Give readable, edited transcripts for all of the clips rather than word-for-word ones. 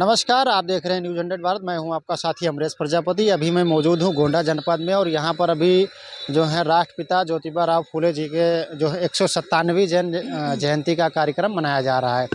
नमस्कार, आप देख रहे हैं न्यूज़ 100 भारत। मैं हूं आपका साथी अमरेश प्रजापति। अभी मैं मौजूद हूं गोंडा जनपद में और यहां पर अभी जो है राष्ट्रपिता ज्योतिबा राव फूले जी के जो है 197वीं जयंती का कार्यक्रम मनाया जा रहा है।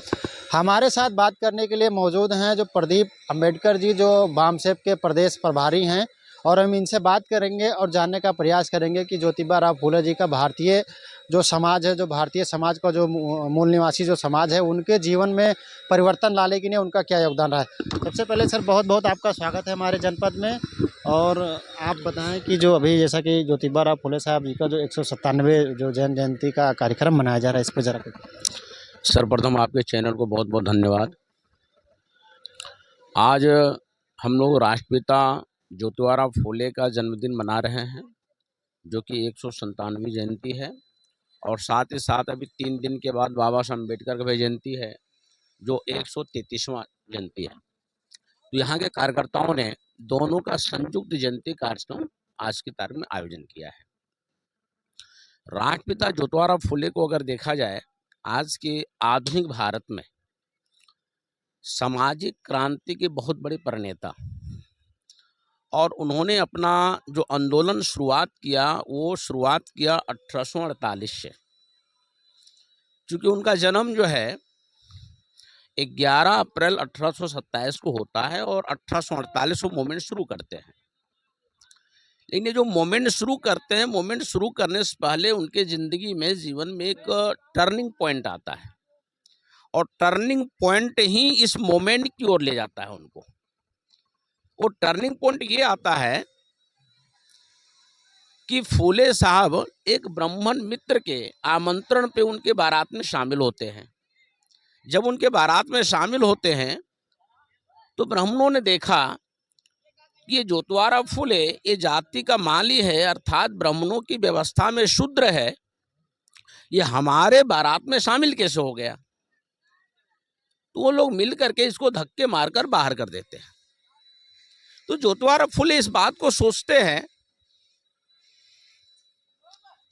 हमारे साथ बात करने के लिए मौजूद हैं जो प्रदीप अम्बेडकर जी, जो बामसेप के प्रदेश प्रभारी हैं, और हम इनसे बात करेंगे और जानने का प्रयास करेंगे कि ज्योतिबा राव फूले जी का भारतीय जो समाज है, जो भारतीय समाज का जो मूल निवासी जो समाज है, उनके जीवन में परिवर्तन लाने के लिए उनका क्या योगदान रहा है। सबसे पहले सर, बहुत बहुत आपका स्वागत है हमारे जनपद में। और आप बताएं कि जो अभी जैसा कि ज्योतिबा राव फूले साहब जी का जो 197वें जो जयंती का कार्यक्रम मनाया जा रहा है, इस पर जरा कुछ। सर्वप्रथम आपके चैनल को बहुत बहुत धन्यवाद। आज हम लोग राष्ट्रपिता ज्योतिबा राव फूले का जन्मदिन मना रहे हैं, जो कि 197वीं जयंती है। और साथ ही साथ अभी 3 दिन के बाद बाबा साहब अम्बेडकर की भी जयंती है, जो 133वां जयंती है। तो यहाँ के कार्यकर्ताओं ने दोनों का संयुक्त जयंती कार्यक्रम आज की तारीख में आयोजन किया है। राष्ट्रपिता ज्योतिबा राव फूले को अगर देखा जाए, आज के आधुनिक भारत में सामाजिक क्रांति के बहुत बड़े प्रणेता, और उन्होंने अपना जो आंदोलन शुरुआत किया वो शुरुआत किया 1848 से। चूँकि उनका जन्म जो है 11 अप्रैल 1827 को होता है और 1848 को मूवमेंट शुरू करते हैं। लेकिन ये जो मूवमेंट शुरू करते हैं, मूवमेंट शुरू करने से पहले उनके ज़िंदगी में जीवन में एक टर्निंग पॉइंट आता है, और टर्निंग पॉइंट ही इस मोमेंट की ओर ले जाता है उनको। वो टर्निंग पॉइंट ये आता है कि फूले साहब एक ब्राह्मण मित्र के आमंत्रण पे उनके बारात में शामिल होते हैं। जब उनके बारात में शामिल होते हैं तो ब्राह्मणों ने देखा कि ये ज्योतिबा राव फूले ये जाति का माली है, अर्थात ब्राह्मणों की व्यवस्था में शूद्र है, ये हमारे बारात में शामिल कैसे हो गया। तो वो लोग मिल करके इसको धक्के मारकर बाहर कर देते हैं। तो ज्योतिबा राव फूले इस बात को सोचते हैं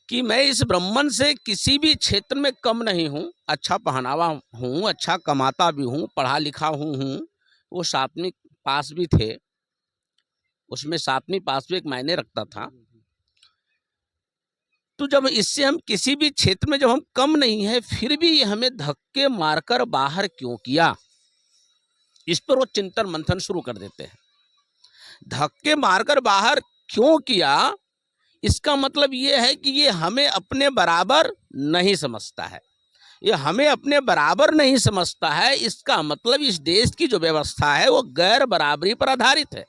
कि मैं इस ब्राह्मण से किसी भी क्षेत्र में कम नहीं हूँ, अच्छा पहनावा हूँ, अच्छा कमाता भी हूँ, पढ़ा लिखा हूँ। वो 7वीं पास भी थे, उसमें 7वीं पास भी एक मायने रखता था। तो जब इससे हम किसी भी क्षेत्र में जब हम कम नहीं है, फिर भी हमें धक्के मारकर बाहर क्यों किया, इस पर वो चिंतन मंथन शुरू कर देते हैं। धक्के मारकर बाहर क्यों किया, इसका मतलब ये है कि ये हमें अपने बराबर नहीं समझता है। ये हमें अपने बराबर नहीं समझता है, इसका मतलब इस देश की जो व्यवस्था है वो गैर बराबरी पर आधारित है।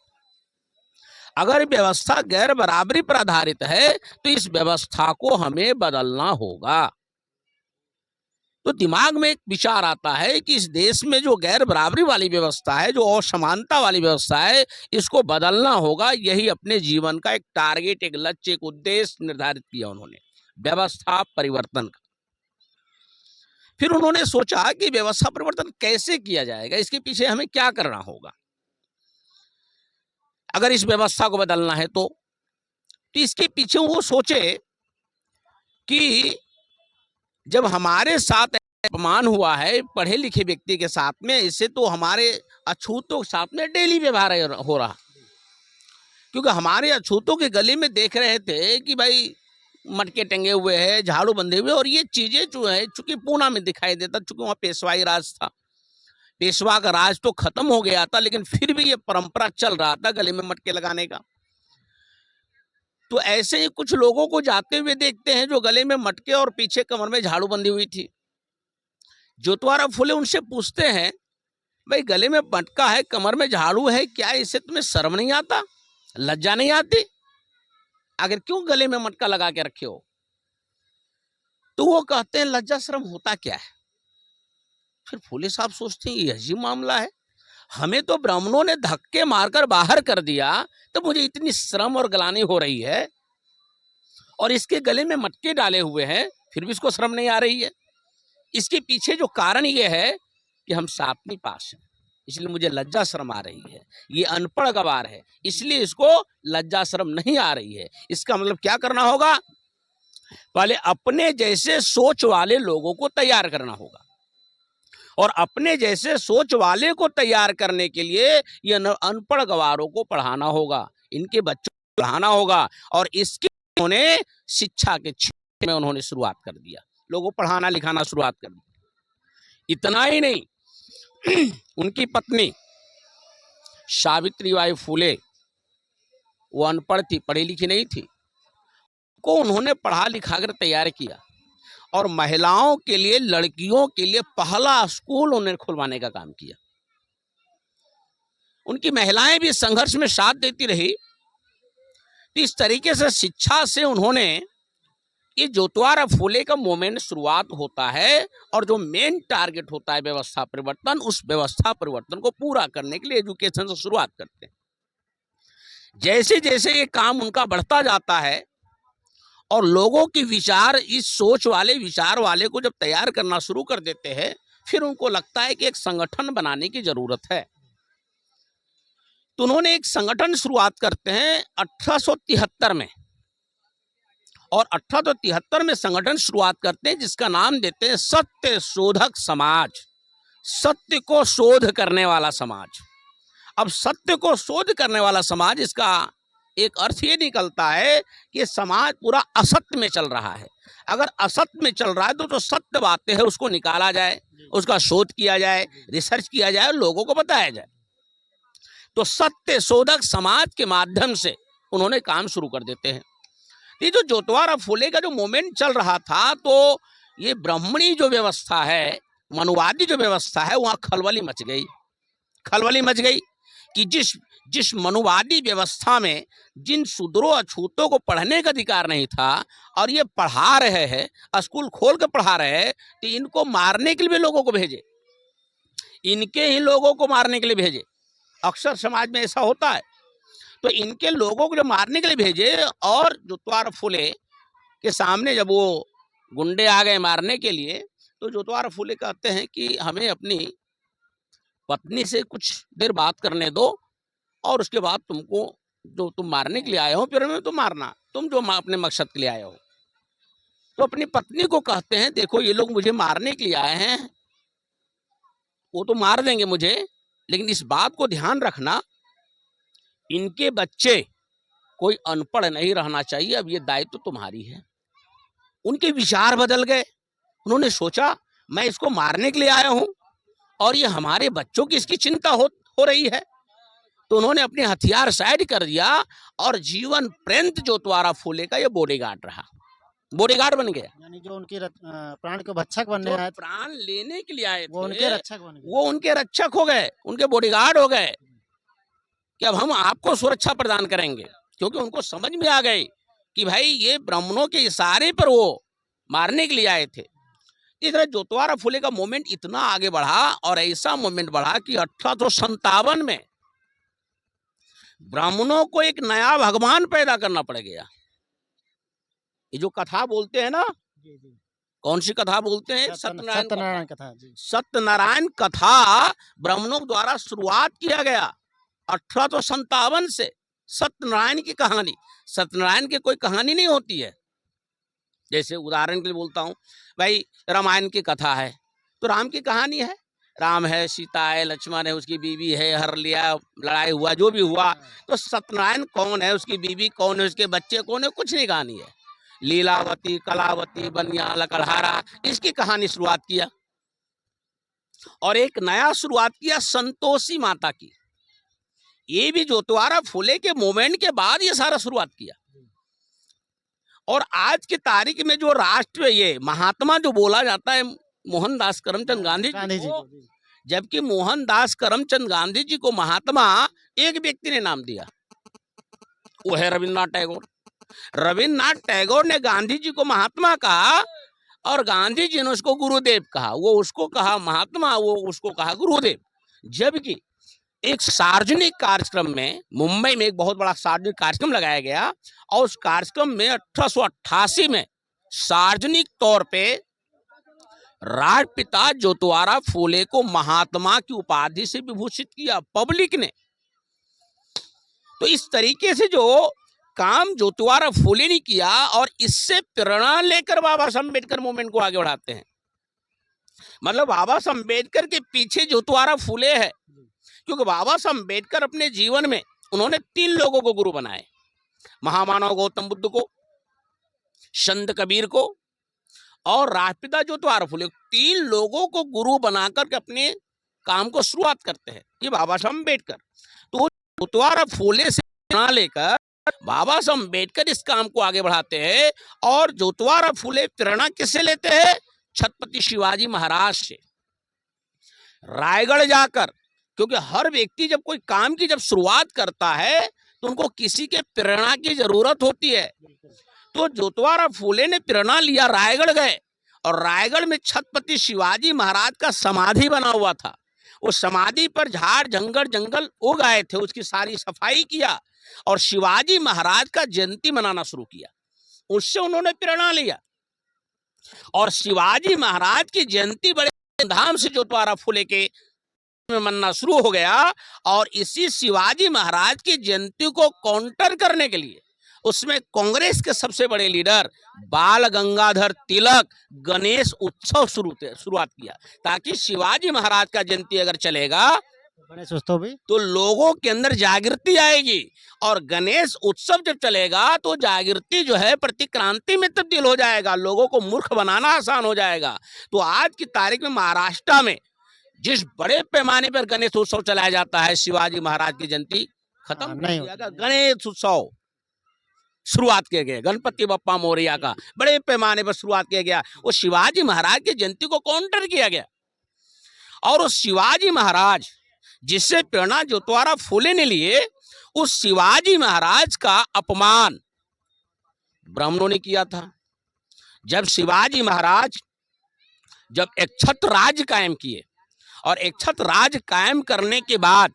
अगर व्यवस्था गैर बराबरी पर आधारित है तो इस व्यवस्था को हमें बदलना होगा। तो दिमाग में एक विचार आता है कि इस देश में जो गैर बराबरी वाली व्यवस्था है, जो असमानता वाली व्यवस्था है, इसको बदलना होगा। यही अपने जीवन का एक टारगेट, एक लक्ष्य, एक उद्देश्य निर्धारित किया उन्होंने, व्यवस्था परिवर्तन का। फिर उन्होंने सोचा कि व्यवस्था परिवर्तन कैसे किया जाएगा, इसके पीछे हमें क्या करना होगा अगर इस व्यवस्था को बदलना है। तो इसके पीछे वो सोचे कि जब हमारे साथ अपमान हुआ है पढ़े लिखे व्यक्ति के साथ में, इससे तो हमारे अछूतों के साथ में डेली व्यवहार हो रहा, क्योंकि हमारे अछूतों के गले में देख रहे थे कि भाई मटके टंगे हुए हैं, झाड़ू बंधे हुए, और ये चीजें जो है चूंकि पूना में दिखाई देता, चूंकि वहाँ पेशवाई राज था, पेशवा का राज तो खत्म हो गया था, लेकिन फिर भी ये परंपरा चल रहा था गले में मटके लगाने का। तो ऐसे ही कुछ लोगों को जाते हुए देखते हैं जो गले में मटके और पीछे कमर में झाड़ू बंधी हुई थी। ज्योतिबा राव फूले उनसे पूछते हैं, भाई गले में मटका है, कमर में झाड़ू है, क्या इससे तुम्हें शर्म नहीं आता, लज्जा नहीं आती, आखिर क्यों गले में मटका लगा के रखे हो। तो वो कहते हैं लज्जा शर्म होता क्या है। फिर फूले साहब सोचते हैं यह अजीब मामला है, हमें तो ब्राह्मणों ने धक्के मारकर बाहर कर दिया, तो मुझे इतनी शर्म और ग्लानि हो रही है, और इसके गले में मटके डाले हुए हैं फिर भी इसको शर्म नहीं आ रही है। इसके पीछे जो कारण ये है कि हम 7वीं पास हैं, इसलिए मुझे लज्जा शर्म आ रही है। ये अनपढ़ गवार है, इसलिए इसको लज्जा शर्म नहीं आ रही है। इसका मतलब क्या करना होगा, पहले अपने जैसे सोच वाले लोगों को तैयार करना होगा, और अपने जैसे सोच वाले को तैयार करने के लिए ये अनपढ़ गवारों को पढ़ाना होगा, इनके बच्चों को पढ़ाना होगा। और इसके उन्होंने शिक्षा के क्षेत्र में उन्होंने शुरुआत कर दिया, लोगों को पढ़ाना लिखाना शुरुआत कर दिया। इतना ही नहीं, उनकी पत्नी सावित्रीबाई फूले, वो अनपढ़ थी, पढ़ी लिखी नहीं थी, को उन्होंने पढ़ा लिखा कर तैयार किया और महिलाओं के लिए, लड़कियों के लिए पहला स्कूल उन्होंने खुलवाने का काम किया। उनकी महिलाएं भी संघर्ष में साथ देती रही। इस तरीके से शिक्षा से उन्होंने, ये ज्योतिबा फूले का मूवमेंट शुरुआत होता है और जो मेन टारगेट होता है व्यवस्था परिवर्तन, उस व्यवस्था परिवर्तन को पूरा करने के लिए एजुकेशन से शुरुआत करते हैं। जैसे जैसे ये काम उनका बढ़ता जाता है और लोगों की विचार, इस सोच वाले, विचार वाले को जब तैयार करना शुरू कर देते हैं, फिर उनको लगता है कि एक संगठन बनाने की जरूरत है। तो उन्होंने एक संगठन शुरुआत करते हैं 1873 में, और 1873 में संगठन शुरुआत करते हैं जिसका नाम देते हैं सत्य शोधक समाज, सत्य को शोध करने वाला समाज। अब सत्य को शोध करने वाला समाज, इसका एक अर्थ ये निकलता है कि समाज पूरा असत्य में चल रहा है। अगर असत्य में चल रहा है तो जो सत्य बातें हैं उसको निकाला जाए, उसका शोध किया जाए, रिसर्च किया जाए, लोगों को बताया जाए। तो सत्य शोधक समाज के माध्यम से उन्होंने काम शुरू कर देते हैं। ये जो ज्योतिबा फूले का जो मूवमेंट चल रहा था, तो ये ब्राह्मणी जो व्यवस्था है, मनुवादी जो व्यवस्था है, वहाँ खलबली मच गई। खलबली मच गई कि जिस मनुवादी व्यवस्था में जिन शूद्रों अछूतों को पढ़ने का अधिकार नहीं था और ये पढ़ा रहे हैं, स्कूल खोल के पढ़ा रहे हैं, तो इनको मारने के लिए भी लोगों को भेजे, इनके ही लोगों को मारने के लिए भेजे। अक्सर समाज में ऐसा होता है। तो इनके लोगों को जो मारने के लिए भेजे, और ज्योतिबा फूले के सामने जब वो गुंडे आ गए मारने के लिए, तो ज्योतिबा फूले कहते हैं कि हमें अपनी पत्नी से कुछ देर बात करने दो और उसके बाद तुमको, जो तुम मारने के लिए आए हो, फिर हमें तो मारना, तुम जो अपने मकसद के लिए आए हो। तो अपनी पत्नी को कहते हैं, देखो ये लोग मुझे मारने के लिए आए हैं, वो तो मार देंगे मुझे, लेकिन इस बात को ध्यान रखना, इनके बच्चे कोई अनपढ़ नहीं रहना चाहिए, अब ये दायित्व तुम्हारी है। उनके विचार बदल गए। उन्होंने सोचा मैं इसको मारने के लिए आया हूं और ये हमारे बच्चों की इसकी चिंता हो रही है। तो उन्होंने अपने हथियार साइड कर दिया और जीवन पर्यंत ज्योतिबा फूले का ये बॉडीगार्ड रहा, बॉडीगार्ड बन गया। यानी जो उनकी प्राण के भक्षक बनने आए, प्राण लेने के लिए आए थे, वो उनके रक्षक बन गए, वो उनके रक्षक हो गए, उनके बॉडीगार्ड हो गए कि अब हम आपको सुरक्षा प्रदान करेंगे। क्योंकि उनको समझ में आ गई कि भाई ये ब्राह्मणों के इशारे पर वो मारने के लिए आए थे। इस तरह ज्योतिबा फूले का मूवमेंट इतना आगे बढ़ा और ऐसा मूवमेंट बढ़ा कि 1857 में ब्राह्मणों को एक नया भगवान पैदा करना पड़ गया। ये जो कथा बोलते हैं ना, कौन सी कथा बोलते हैं? सत्यनारायण कथा। सत्यनारायण कथा ब्राह्मणों द्वारा शुरुआत किया गया 1857 से। सत्यनारायण की कहानी, सत्यनारायण की कोई कहानी नहीं होती है। जैसे उदाहरण के लिए बोलता हूँ, भाई रामायण की कथा है तो राम की कहानी है, राम है, सीता है, लक्ष्मण है, उसकी बीवी है, हर लिया, लड़ाई हुआ, जो भी हुआ। तो सत्यनारायण कौन है, उसकी बीवी कौन है, उसके बच्चे कौन है, कुछ नहीं कहानी है। लीलावती, कलावती, बनिया, लकड़हारा, इसकी कहानी शुरुआत किया। और एक नया शुरुआत किया संतोषी माता की। ये भी ज्योतिबा फूले के मूवमेंट के बाद ये सारा शुरुआत किया। और आज की तारीख में जो राष्ट्र, ये महात्मा जो बोला जाता है मोहनदास करमचंद गांधी जी को, जबकि मोहनदास करमचंद गांधी जी को महात्मा एक व्यक्ति ने नाम दिया, वो है रविन्द्रनाथ टैगोर। रविन्द्रनाथ टैगोर ने गांधी जी को महात्मा कहा और गांधी जी ने उसको गुरुदेव कहा। वो उसको कहा महात्मा, वो उसको कहा गुरुदेव। जबकि एक सार्वजनिक कार्यक्रम में, मुंबई में एक बहुत बड़ा सार्वजनिक कार्यक्रम लगाया गया और उस कार्यक्रम में 1888 में सार्वजनिक तौर पे राष्ट्रपिता ज्योतिबा फूले को महात्मा की उपाधि से विभूषित किया पब्लिक ने। तो इस तरीके से जो काम ज्योतिबा फूले ने किया और इससे प्रेरणा लेकर बाबा साहब अम्बेडकर मूवमेंट को आगे बढ़ाते हैं। मतलब बाबा साहब अम्बेडकर के पीछे जो द्वारा फूले है, क्योंकि बाबा साहब अम्बेडकर अपने जीवन में उन्होंने 3 लोगों को गुरु बनाए, महामानव गौतम बुद्ध को, संत कबीर को और राष्ट्रपिता ज्योतिबा फुले। 3 लोगों को गुरु बनाकर के अपने काम को शुरुआत करते हैं ये बाबा साहब अम्बेडकर। तो ज्योतिबा फुले से प्रेरणा लेकर बाबा साहब अम्बेडकर इस काम को आगे बढ़ाते हैं। और ज्योतिबा फुले प्रेरणा किससे लेते हैं? छत्रपति शिवाजी महाराज से। रायगढ़ जाकर, क्योंकि हर व्यक्ति जब कोई काम की जब शुरुआत करता है तो उनको किसी के प्रेरणा की जरूरत होती है। तो ज्योतिबा फुले ने प्रेरणा लिया, रायगढ़ गए और रायगढ़ में छत्रपति शिवाजी महाराज का समाधि बना हुआ था। उस समाधि पर झाड़ जंगल उग आए थे, उसकी सारी सफाई किया और शिवाजी महाराज का जयंती मनाना शुरू किया। उससे उन्होंने प्रेरणा लिया और शिवाजी महाराज की जयंती बड़े धूमधाम से ज्योतिबा फुले के में मनाना शुरू हो गया। और इसी शिवाजी महाराज की जयंती को काउंटर करने के लिए उसमें कांग्रेस के सबसे बड़े लीडर बाल गंगाधर तिलक गणेश उत्सव शुरुआत किया, ताकि शिवाजी महाराज का जयंती अगर चलेगा गणेश उत्सव भी तो लोगों के अंदर जागृति आएगी और गणेश उत्सव जब चलेगा तो जागृति जो है प्रतिक्रांति में तब्दील हो जाएगा, लोगों को मूर्ख बनाना आसान हो जाएगा। तो आज की तारीख में महाराष्ट्र में जिस बड़े पैमाने पर गणेश उत्सव चलाया जाता है, शिवाजी महाराज की जयंती खत्म नहीं किया गया, गणेश उत्सव शुरुआत किया गया, गणपति बप्पा मोरया का बड़े पैमाने पर शुरुआत किया गया। वो शिवाजी महाराज की जयंती को काउंटर किया गया। और उस शिवाजी महाराज जिससे प्रेरणा ज्योतिबा फुले ने लिए, उस शिवाजी महाराज का अपमान ब्राह्मणों ने किया था। जब शिवाजी महाराज जब एक छत्र राज्य कायम किए और एक छत्र राज्य कायम करने के बाद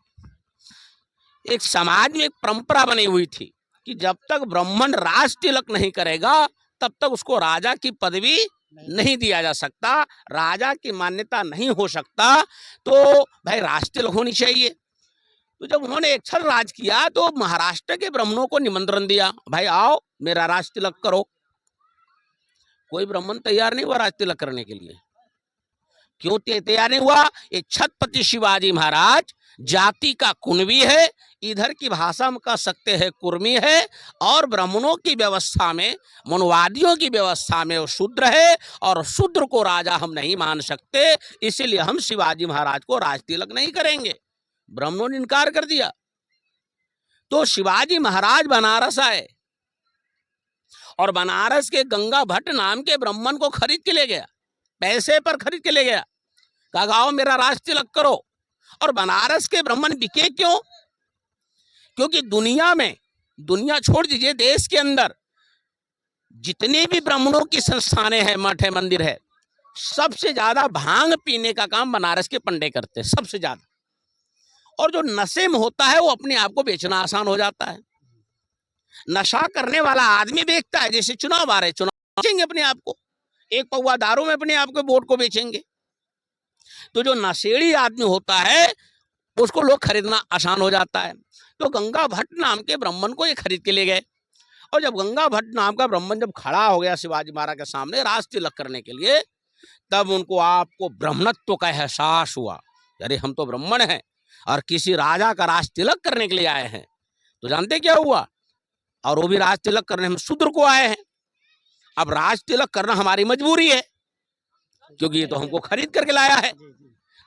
एक समाज में एक परंपरा बनी हुई थी कि जब तक ब्राह्मण राज तिलक नहीं करेगा तब तक उसको राजा की पदवी नहीं दिया जा सकता, राजा की मान्यता नहीं हो सकता। तो भाई राज तिलक होनी चाहिए। तो जब उन्होंने एक छत्र राज किया तो महाराष्ट्र के ब्राह्मणों को निमंत्रण दिया, भाई आओ मेरा राज तिलक करो। कोई ब्राह्मण तैयार नहीं हुआ राज तिलक करने के लिए। क्यों तैयार नहीं हुआ? एक छत्रपति शिवाजी महाराज जाति का कुणबी है, इधर की भाषा में कह सकते हैं कुर्मी है, और ब्राह्मणों की व्यवस्था में, मनवादियों की व्यवस्था में वो शूद्र है और शूद्र को राजा हम नहीं मान सकते, इसीलिए हम शिवाजी महाराज को राज तिलक नहीं करेंगे। ब्राह्मणों ने इनकार कर दिया। तो शिवाजी महाराज बनारस आए और बनारस के गंगा भट्ट नाम के ब्राह्मण को खरीद के ले गया, पैसे पर खरीद के ले गया, कहा आओ मेरा राज तिलक करो। और बनारस के ब्राह्मण बिके क्यों? क्योंकि दुनिया में, दुनिया छोड़ दीजिए, देश के अंदर जितने भी ब्राह्मणों की संस्थानें हैं, मठ है, मंदिर है, सबसे ज्यादा भांग पीने का काम बनारस के पंडे करते हैं, सबसे ज्यादा। और जो नशे में होता है वो अपने आप को बेचना आसान हो जाता है। नशा करने वाला आदमी बेचता है, जैसे चुनाव आ रहे, चुनाव बेचेंगे अपने आप को, एक पौवा दारू में अपने आप को वोट को बेचेंगे। तो जो नशेड़ी आदमी होता है उसको लोग खरीदना आसान हो जाता है। तो गंगा भट्ट नाम के ब्राह्मण को ये खरीद के ले गए। और जब गंगा भट्ट नाम का ब्राह्मण जब खड़ा हो गया शिवाजी महाराज के सामने राज तिलक करने के लिए, तब उनको आपको ब्राह्मणत्व का एहसास हुआ। अरे हम तो ब्राह्मण हैं और किसी राजा का राज तिलक करने के लिए आए हैं। तो जानते क्या हुआ? और वो भी राज तिलक करने हम शूद्र को आए हैं। अब राज तिलक करना हमारी मजबूरी है, क्योंकि ये तो हमको खरीद करके लाया है।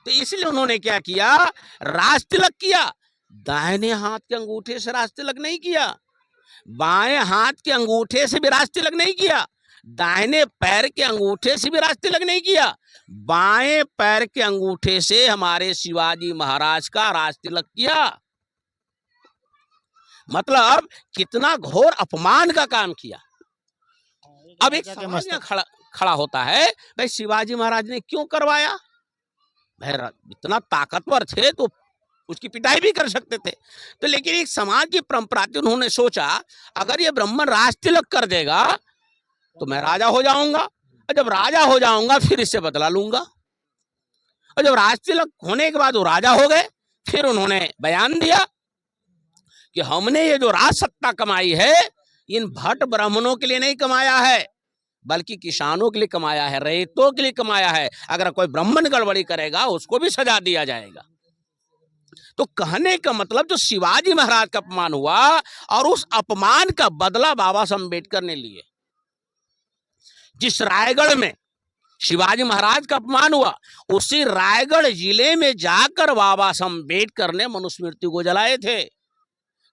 तो इसलिए उन्होंने क्या किया? राज तिलक किया। दाहिने हाथ के अंगूठे से राज तिलक नहीं किया, बाएं हाथ के अंगूठे से भी राज तिलक नहीं किया, दाहिने पैर के अंगूठे से भी राज तिलक नहीं किया, बाएं पैर के अंगूठे से हमारे शिवाजी महाराज का राज तिलक किया। मतलब कितना घोर अपमान का काम किया। अब एक सवाल खड़ा होता है, भाई शिवाजी महाराज ने क्यों करवाया? भाई इतना ताकतवर थे तो उसकी पिटाई भी कर सकते थे। तो लेकिन एक समाज की परंपरा थी, उन्होंने सोचा अगर ये ब्राह्मण राज तिलक कर देगा तो मैं राजा हो जाऊंगा, और जब राजा हो जाऊंगा फिर इससे बदला लूंगा। और जब राज तिलक होने के बाद वो राजा हो गए, फिर उन्होंने बयान दिया कि हमने ये जो राज सत्ता कमाई है इन भट्ट ब्राह्मणों के लिए नहीं कमाया है, बल्कि किसानों के लिए कमाया है, रैयतों के लिए कमाया है। अगर कोई ब्राह्मण गड़बड़ी करेगा उसको भी सजा दिया जाएगा। तो कहने का मतलब जो शिवाजी महाराज का अपमान हुआ और उस अपमान का बदला बाबा साहब अम्बेडकर ने लिए। जिस रायगढ़ में शिवाजी महाराज का अपमान हुआ, उसी रायगढ़ जिले में जाकर बाबा साहब अम्बेडकर ने मनुस्मृति को जलाए थे।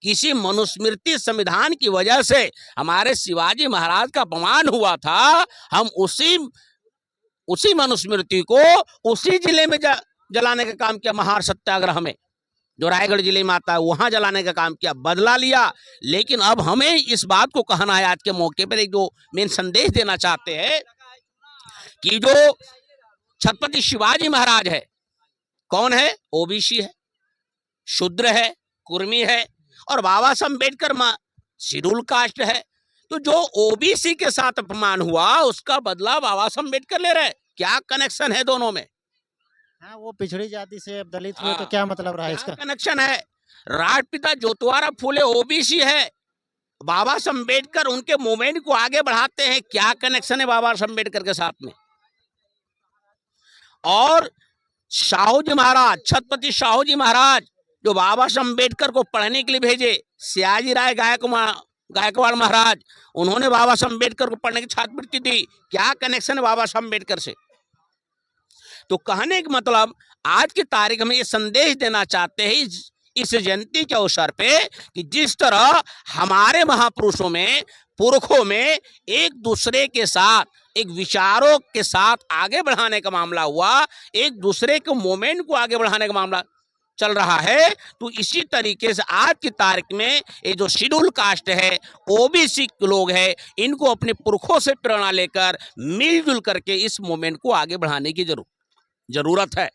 किसी मनुस्मृति संविधान की वजह से हमारे शिवाजी महाराज का अपमान हुआ था। हम उसी मनुस्मृति को उसी जिले में जलाने का काम किया। महार सत्याग्रह में जो रायगढ़ जिले में आता है वहां जलाने का काम किया, बदला लिया। लेकिन अब हमें इस बात को कहना है, आज के मौके पर एक जो मेन संदेश देना चाहते हैं कि जो छत्रपति शिवाजी महाराज है, कौन है? ओबीसी है, शूद्र है, कुर्मी है, और बाबा साहब अम्बेडकर शेड्यूल कास्ट है। तो जो ओबीसी के साथ अपमान हुआ उसका बदला बाबा साहब अम्बेडकर ले रहे। क्या कनेक्शन है दोनों में? हाँ, वो पिछड़ी जाति से दलित हुए तो क्या मतलब रहा इसका? कनेक्शन है। राष्ट्रपिता ज्योतिराव फूले ओबीसी है, बाबा साहब अम्बेडकर उनके मूवमेंट को आगे बढ़ाते हैं। क्या कनेक्शन है बाबा साहब अम्बेडकर के साथ में? और शाहूजी महाराज, छत्रपति शाहूजी महाराज जो बाबा साहब अम्बेडकर को पढ़ने के लिए भेजे, सयाजी राय गायकवाड़ महाराज, उन्होंने बाबा साहब अम्बेडकर को पढ़ने की छात्रवृत्ति दी। क्या कनेक्शन है बाबा साहब अम्बेडकर से? तो कहने का मतलब आज की तारीख में ये संदेश देना चाहते हैं इस जयंती के अवसर पे कि जिस तरह हमारे महापुरुषों में, पुरखों में एक दूसरे के साथ, एक विचारों के साथ आगे बढ़ाने का मामला हुआ, एक दूसरे के मूवमेंट को आगे बढ़ाने का मामला चल रहा है, तो इसी तरीके से आज की तारीख में ये जो शेड्यूल कास्ट है, ओबीसी लोग हैं, इनको अपने पुरखों से प्रेरणा लेकर मिलजुल करके इस मूवमेंट को आगे बढ़ाने की जरूरत है।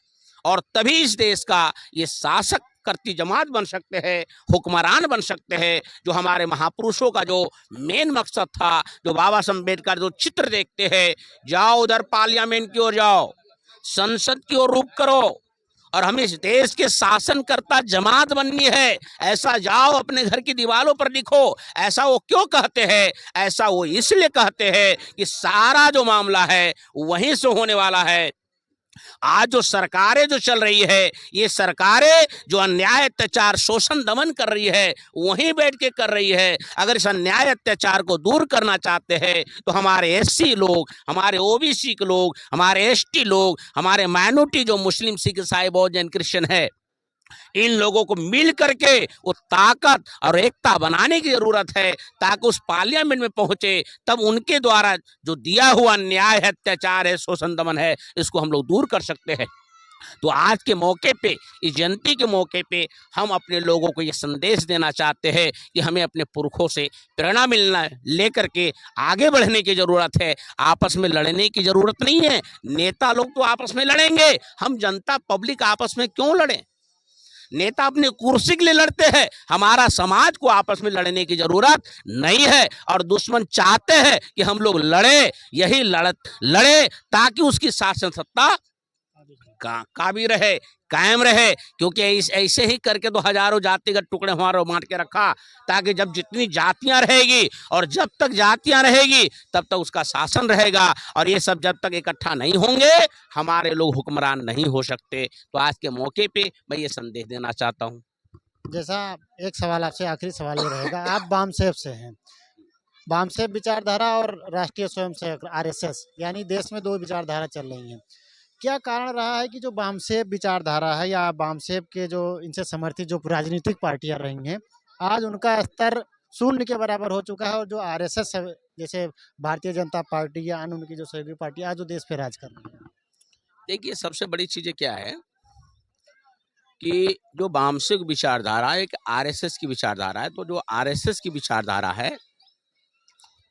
और तभी इस देश का ये शासक करती जमात बन सकते हैं, हुक्मरान बन सकते हैं। जो हमारे महापुरुषों का जो मेन मकसद था, जो बाबा साहब अम्बेडकर जो चित्र देखते हैं, जाओ उधर पार्लियामेंट की ओर जाओ, संसद की ओर रुख करो और हमें इस देश के शासनकर्ता जमात बननी है, ऐसा जाओ अपने घर की दीवारों पर लिखो। ऐसा वो क्यों कहते हैं? ऐसा वो इसलिए कहते हैं कि सारा जो मामला है वहीं से होने वाला है। आज जो सरकारें जो चल रही है, ये सरकारें जो अन्याय, अत्याचार, शोषण, दमन कर रही है, वहीं बैठ के कर रही है। अगर इस अन्याय, अत्याचार को दूर करना चाहते हैं तो हमारे एससी लोग, हमारे ओबीसी के लोग, हमारे एसटी लोग, हमारे माइनॉरिटी जो मुस्लिम, सिख, ईसाई, बौद्ध, जैन, क्रिश्चियन है, इन लोगों को मिल करके वो ताकत और एकता बनाने की जरूरत है, ताकि उस पार्लियामेंट में पहुंचे, तब उनके द्वारा जो दिया हुआ न्याय है, अत्याचार है, शोषण, दमन है, इसको हम लोग दूर कर सकते हैं। तो आज के मौके पे, इस जयंती के मौके पे हम अपने लोगों को ये संदेश देना चाहते हैं कि हमें अपने पुरखों से प्रेरणा मिलना लेकर के आगे बढ़ने की जरूरत है। आपस में लड़ने की जरूरत नहीं है। नेता लोग तो आपस में लड़ेंगे, हम जनता, पब्लिक आपस में क्यों लड़ें? नेता अपनी कुर्सी के लिए लड़ते हैं, हमारा समाज को आपस में लड़ने की जरूरत नहीं है। और दुश्मन चाहते हैं कि हम लोग लड़े, यही लड़े ताकि उसकी शासन सत्ता काबी रहे, कायम रहे। क्योंकि ऐसे ही करके तो हजारों जातिगत टुकड़े हमारे बांट के रखा, ताकि जब जितनी जातियां रहेगी और जब तक जातियां रहेगी तब तक उसका शासन रहेगा। और ये सब जब तक इकट्ठा नहीं होंगे, हमारे लोग हुक्मरान नहीं हो सकते। तो आज के मौके पे मैं ये संदेश देना चाहता हूँ। जैसा एक सवाल आपसे, आखिरी सवाल ये रहेगा, आप वामसेफ से हैं, वामसेफ विचारधारा और राष्ट्रीय स्वयंसेवक आरएसएस, यानी देश में दो विचारधारा चल रही हैं। क्या कारण रहा है कि जो वामसेफ विचारधारा है या वामसेफ के जो इनसे समर्थित जो राजनीतिक पार्टियां रही हैं, आज उनका स्तर शून्य के बराबर हो चुका है, और जो आरएसएस जैसे भारतीय जनता पार्टी या अन्य उनकी जो सहयोगी पार्टी आज जो देश पे राज कर रही है? देखिए, सबसे बड़ी चीज़ क्या है कि जो वामसेफ विचारधारा एक आरएसएस की विचारधारा है। तो जो आरएसएस की विचारधारा है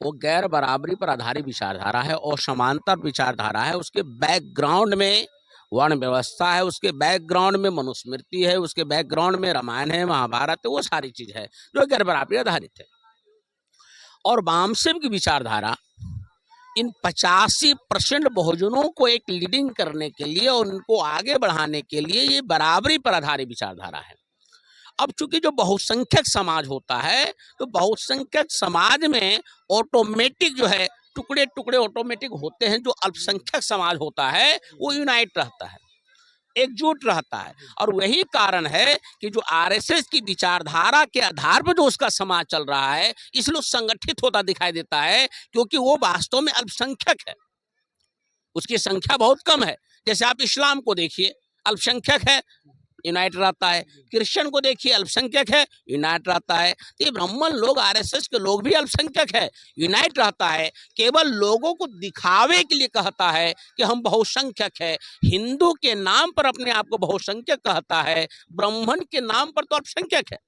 वो गैर बराबरी पर आधारित विचारधारा है और समांतर विचारधारा है। उसके बैकग्राउंड में वर्ण व्यवस्था है, उसके बैकग्राउंड में मनुस्मृति है, उसके बैकग्राउंड में रामायण है, महाभारत है, वो सारी चीज है जो गैर बराबरी आधारित है। और वामसेफ की विचारधारा इन 85% बहुजनों को एक लीडिंग करने के लिए और उनको आगे बढ़ाने के लिए ये बराबरी पर आधारित विचारधारा है। अब चूंकि जो बहुसंख्यक समाज होता है, तो बहुसंख्यक समाज में ऑटोमेटिक जो है टुकड़े टुकड़े ऑटोमेटिक होते हैं। जो अल्पसंख्यक समाज होता है वो यूनाइट रहता है, एकजुट रहता है। और वही कारण है कि जो आरएसएस की विचारधारा के आधार पर जो उसका समाज चल रहा है, इसलिए संगठित होता दिखाई देता है, क्योंकि वो वास्तव में अल्पसंख्यक है, उसकी संख्या बहुत कम है। जैसे आप इस्लाम को देखिए, अल्पसंख्यक है, यूनाइट रहता है। क्रिश्चियन को देखिए, अल्पसंख्यक है, यूनाइट रहता है। तो ये ब्राह्मण लोग, आरएसएस के लोग भी अल्पसंख्यक है, यूनाइट रहता है। केवल लोगों को दिखावे के लिए कहता है कि हम बहुसंख्यक है। हिंदू के नाम पर अपने आप को बहुसंख्यक कहता है, ब्राह्मण के नाम पर तो अल्पसंख्यक है।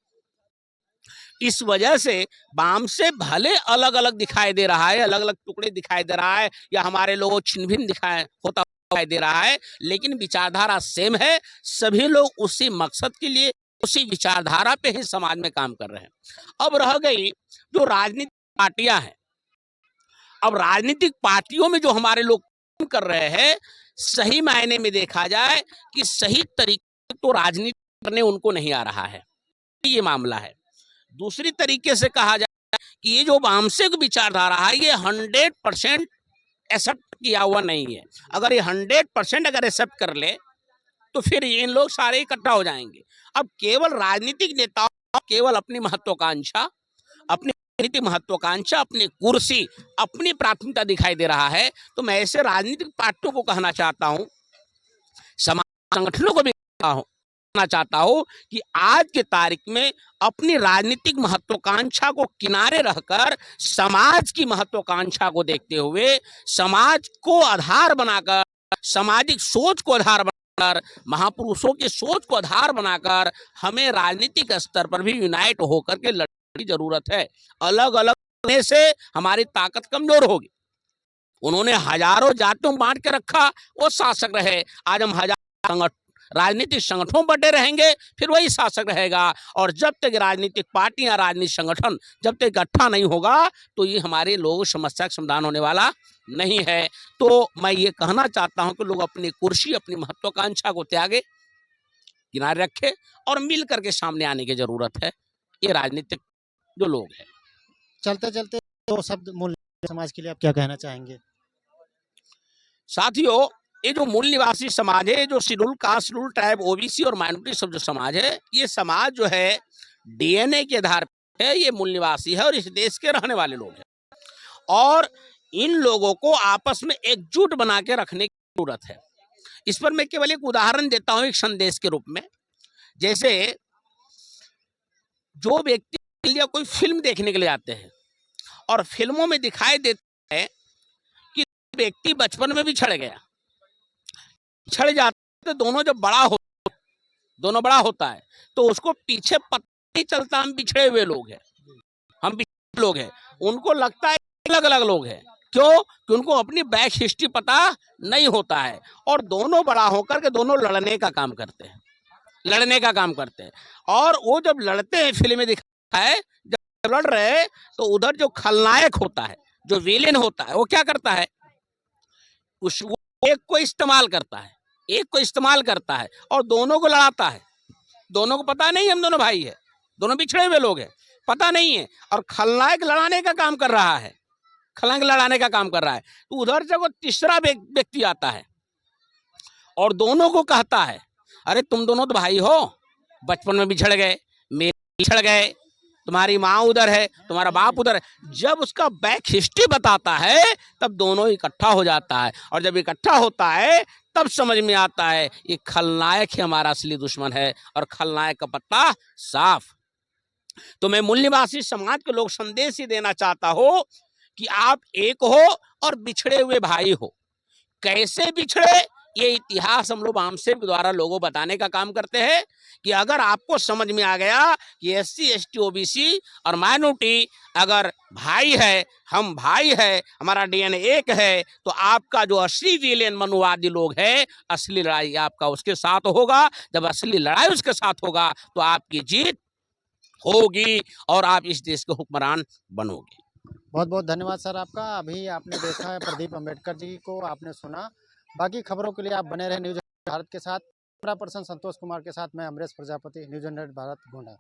इस वजह से वाम से भले अलग अलग दिखाई दे रहा है, अलग अलग टुकड़े दिखाई दे रहा है, या हमारे लोगों छिन्न भिन्न दिखाई दे रहा है, लेकिन विचारधारा सेम है। सभी लोग उसी मकसद के लिए, उसी विचारधारा पे ही समाज में काम कर रहे हैं। अब रह गई जो राजनीतिक पार्टियां हैं। अब राजनीतिक पार्टियों में जो हमारे लोग काम कर रहे हैं, सही मायने में देखा जाए कि सही तरीके तो राजनीति करने उनको नहीं आ रहा है, ये मामला है। दूसरी तरीके से कहा जाए कि ये जो वामसिक विचारधारा है, ये 100% एक्सेप्ट किया हुआ नहीं है। अगर ये 100% अगर एक्सेप्ट कर ले तो फिर इन लोग सारे इकट्ठा हो जाएंगे। अब केवल राजनीतिक नेताओं केवल अपनी महत्वाकांक्षा, अपनी राजनीतिक महत्वाकांक्षा, अपनी कुर्सी, अपनी प्राथमिकता दिखाई दे रहा है। तो मैं ऐसे राजनीतिक पार्टियों को कहना चाहता हूं, समाज संगठनों को भी कहना चाहता हूं कि आज के तारीख में अपनी राजनीतिक महत्वाकांक्षा को किनारे रखकर समाज की महत्वाकांक्षा को देखते हुए, समाज को आधार बनाकर, सामाजिक सोच को आधार बनाकर, महापुरुषों की सोच को आधार बनाकर हमें राजनीतिक स्तर पर भी यूनाइट होकर के लड़ने की जरूरत है। अलग अलग होने से हमारी ताकत कमजोर होगी। उन्होंने हजारों जातियों में बांट के रखा, वो शासक रहे। आज हम हजार राजनीतिक संगठनों बटे रहेंगे, फिर वही शासक रहेगा। और जब तक राजनीतिक पार्टियां, राजनीतिक संगठन जब तक इकट्ठा नहीं होगा, तो ये हमारे लोग समस्या का समाधान होने वाला नहीं है। तो मैं ये कहना चाहता हूं कि लोग अपनी कुर्सी, अपनी महत्वाकांक्षा को त्यागे, किनारे रखे और मिल करके सामने आने की जरूरत है। ये राजनीतिक जो लोग हैं। चलते चलते दो शब्द मूल्य समाज के लिए आप क्या कहना चाहेंगे? साथियों, ये जो मूल निवासी समाज है, जो schedule caste, schedule tribe, OBC और माइनॉरिटी सब जो समाज है, ये समाज जो है डीएनए के आधार पर है, ये मूल निवासी है और इस देश के रहने वाले लोग हैं। और इन लोगों को आपस में एकजुट बना के रखने की जरूरत है। इस पर मैं केवल एक उदाहरण देता हूं, एक संदेश के रूप में। जैसे जो व्यक्ति या कोई फिल्म देखने के लिए आते हैं और फिल्मों में दिखाई देता है कि व्यक्ति बचपन में भी छड़ गया, छड़ जाते, दोनों जब दोनों बड़ा होता है तो उसको पीछे पता नहीं चलता हम बिछड़े हुए लोग हैं, हम बिछड़े लोग हैं। उनको लगता है अलग अलग लोग हैं। क्यों? कि उनको अपनी बैक हिस्ट्री पता नहीं होता है। और दोनों बड़ा होकर के दोनों लड़ने का काम करते हैं, लड़ने का काम करते हैं। और वो जब लड़ते हैं, फिल्म में दिखा है, जब लड़ रहे हैं तो उधर जो खलनायक होता है, जो विलेन होता है, वो क्या करता है, वो एक को इस्तेमाल करता है, एक को इस्तेमाल करता है और दोनों को लड़ाता है। दोनों को पता नहीं हम दोनों भाई है, दोनों बिछड़े हुए लोग हैं, पता नहीं है। और खलनायक लड़ाने का काम कर रहा है, खलनायक लड़ाने का काम कर रहा है। तो उधर से वो तीसरा व्यक्ति आता है और दोनों को कहता है, अरे तुम दोनों तो भाई हो, बचपन में बिछड़ गए, मेरे बिछड़ गए, तुम्हारी माँ उधर है, तुम्हारा बाप उधर है। जब उसका बैक हिस्ट्री बताता है तब दोनों इकट्ठा हो जाता है। और जब इकट्ठा होता है तब समझ में आता है ये खलनायक ही हमारा असली दुश्मन है और खलनायक का पत्ता साफ। तो मैं मूल निवासी समाज के लोग संदेश ही देना चाहता हूं कि आप एक हो और बिछड़े हुए भाई हो। कैसे बिछड़े, ये इतिहास हम लोग आमसे द्वारा लोगों बताने का काम करते हैं। कि अगर आपको समझ में आ गया कि एससी, एसटी, ओबीसी और माइनॉरिटी अगर भाई है, हम भाई है, हमारा डीएनए एक है, तो आपका जो असली विलेन मनुवादी लोग है, असली लड़ाई आपका उसके साथ होगा। जब असली लड़ाई उसके साथ होगा तो आपकी जीत होगी और आप इस देश के हुक्मरान बनोगे। बहुत बहुत धन्यवाद सर आपका। अभी आपने देखा है प्रदीप अम्बेडकर जी को, आपने सुना। बाकी खबरों के लिए आप बने रहे न्यूज़ भारत के साथ। कैमरा पर्सन संतोष कुमार के साथ मैं अमरेश प्रजापति, न्यूज़ 100 भारत, गोंडा।